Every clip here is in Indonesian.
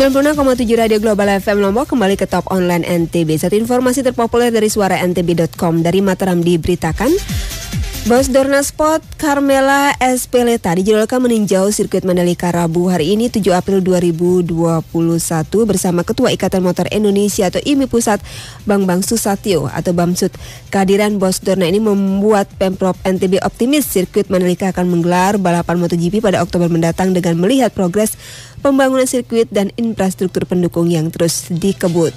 96,7 Radio Global FM Lombok kembali ke Top Online NTB. Satu informasi terpopuler dari suara ntb.com. Dari Mataram diberitakan, Bos Dorna Sport Carmela Espeleta dijadwalkan meninjau sirkuit Mandalika Rabu hari ini 7 April 2021 bersama Ketua Ikatan Motor Indonesia atau IMI Pusat Bambang Susatyo atau Bamsud. Kehadiran Bos Dorna ini membuat Pemprov NTB optimis sirkuit Mandalika akan menggelar balapan MotoGP pada Oktober mendatang dengan melihat progres pembangunan sirkuit dan infrastruktur pendukung yang terus dikebut.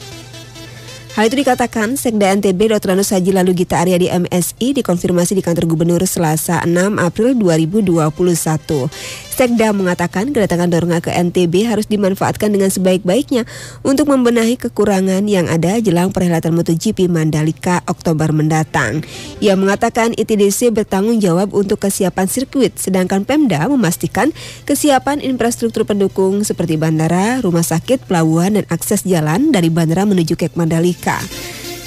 Hal itu dikatakan Sekda NTB Dr. Anus Haji Lalugita Aryadi MSI dikonfirmasi di kantor gubernur Selasa 6 April 2021. Sekda mengatakan kedatangan Dorna ke NTB harus dimanfaatkan dengan sebaik-baiknya untuk membenahi kekurangan yang ada jelang perhelatan MotoGP Mandalika Oktober mendatang. Ia mengatakan ITDC bertanggung jawab untuk kesiapan sirkuit, sedangkan Pemda memastikan kesiapan infrastruktur pendukung seperti bandara, rumah sakit, pelabuhan, dan akses jalan dari bandara menuju Kek Mandalika.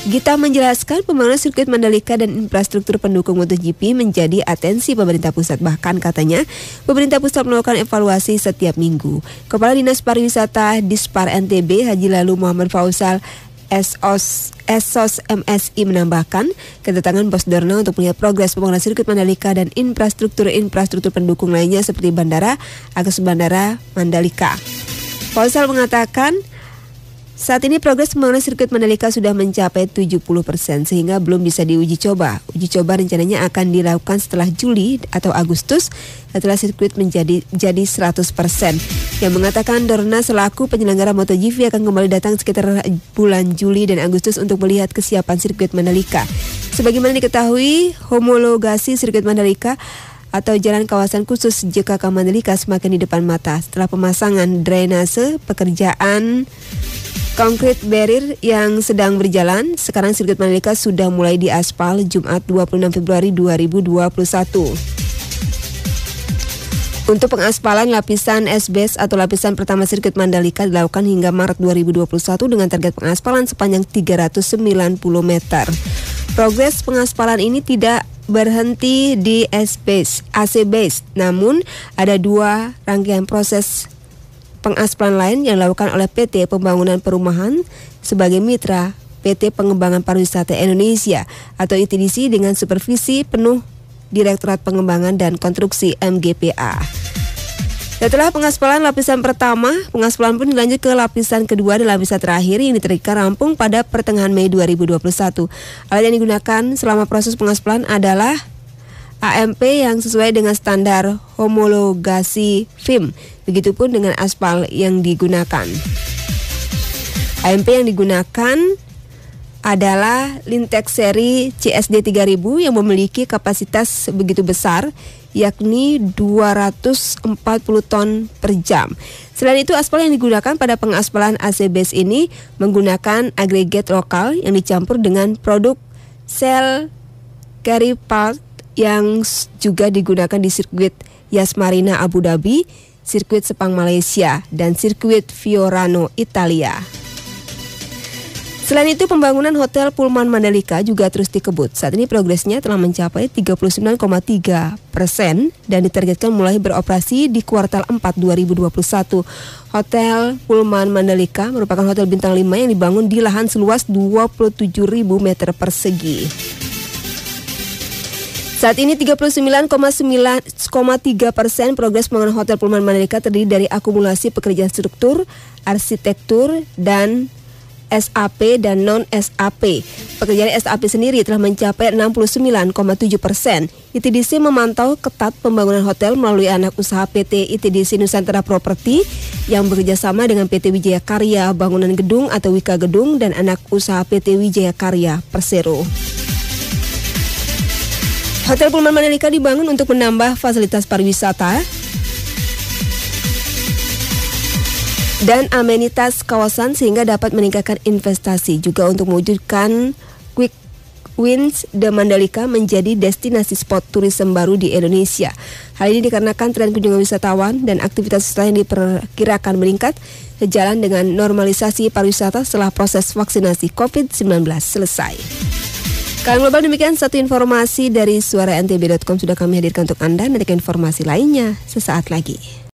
Gita menjelaskan pembangunan sirkuit Mandalika dan infrastruktur pendukung MotoGP menjadi atensi pemerintah pusat. Bahkan katanya, pemerintah pusat melakukan evaluasi setiap minggu. Kepala Dinas Pariwisata Dispar NTB Haji Lalu Muhammad Fausal Esos MSI menambahkan kedatangan Bos Dorna untuk melihat progres pembangunan sirkuit Mandalika dan infrastruktur pendukung lainnya seperti bandara, akses bandara Mandalika. Fausal mengatakan, saat ini progres pembangunan sirkuit Mandalika sudah mencapai 70% sehingga belum bisa diuji coba. Uji coba rencananya akan dilakukan setelah Juli atau Agustus setelah sirkuit jadi 100%. Yang mengatakan Dorna selaku penyelenggara MotoGP akan kembali datang sekitar bulan Juli dan Agustus untuk melihat kesiapan sirkuit Mandalika. Sebagaimana diketahui, homologasi sirkuit Mandalika atau jalan kawasan khusus JKK Mandalika semakin di depan mata setelah pemasangan drainase, pekerjaan konkrit barrier yang sedang berjalan. Sekarang sirkuit Mandalika sudah mulai diaspal Jumat 26 Februari 2021. Untuk pengaspalan lapisan S-base atau lapisan pertama sirkuit Mandalika dilakukan hingga Maret 2021 dengan target pengaspalan sepanjang 390 meter. Progres pengaspalan ini tidak berhenti di S-base, AC-base, namun ada dua rangkaian proses pengaspalan lain yang dilakukan oleh PT Pembangunan Perumahan sebagai mitra PT Pengembangan Pariwisata Indonesia atau ITDC dengan supervisi penuh Direktorat Pengembangan dan Konstruksi MGPA. Setelah pengaspalan lapisan pertama, pengaspalan pun dilanjut ke lapisan kedua dan lapisan terakhir yang ditargetkan rampung pada pertengahan Mei 2021. Alat yang digunakan selama proses pengaspalan adalah AMP yang sesuai dengan standar homologasi FIM. Begitupun dengan aspal yang digunakan. AMP yang digunakan adalah Lintex seri CSD 3000 yang memiliki kapasitas begitu besar, yakni 240 ton per jam. Selain itu, aspal yang digunakan pada pengaspalan AC base ini menggunakan agregat lokal yang dicampur dengan produk sel carry part yang juga digunakan di sirkuit Yas Marina Abu Dhabi, sirkuit Sepang Malaysia, dan sirkuit Fiorano Italia. Selain itu, pembangunan Hotel Pullman Mandalika juga terus dikebut. Saat ini progresnya telah mencapai 39,3% dan ditargetkan mulai beroperasi di kuartal 4 2021. Hotel Pullman Mandalika merupakan hotel bintang 5 yang dibangun di lahan seluas 27.000 meter persegi. Saat ini 39,3% progres pembangunan Hotel Pullman Mandalika terdiri dari akumulasi pekerjaan struktur, arsitektur, dan SAP dan non-SAP. Pekerjaan SAP sendiri telah mencapai 69,7%. ITDC memantau ketat pembangunan hotel melalui anak usaha PT ITDC Nusantara Property yang bekerjasama dengan PT Wijaya Karya Bangunan Gedung atau Wika Gedung dan anak usaha PT Wijaya Karya Persero. Hotel Pullman Mandalika dibangun untuk menambah fasilitas pariwisata dan amenitas kawasan sehingga dapat meningkatkan investasi, juga untuk mewujudkan Quick Wins The Mandalika menjadi destinasi spot turisme baru di Indonesia. Hal ini dikarenakan tren kunjungan wisatawan dan aktivitas wisata yang diperkirakan meningkat sejalan dengan normalisasi pariwisata setelah proses vaksinasi COVID-19 selesai. Kalian global, demikian satu informasi dari suara ntb.com sudah kami hadirkan untuk Anda. Nantikan informasi lainnya sesaat lagi.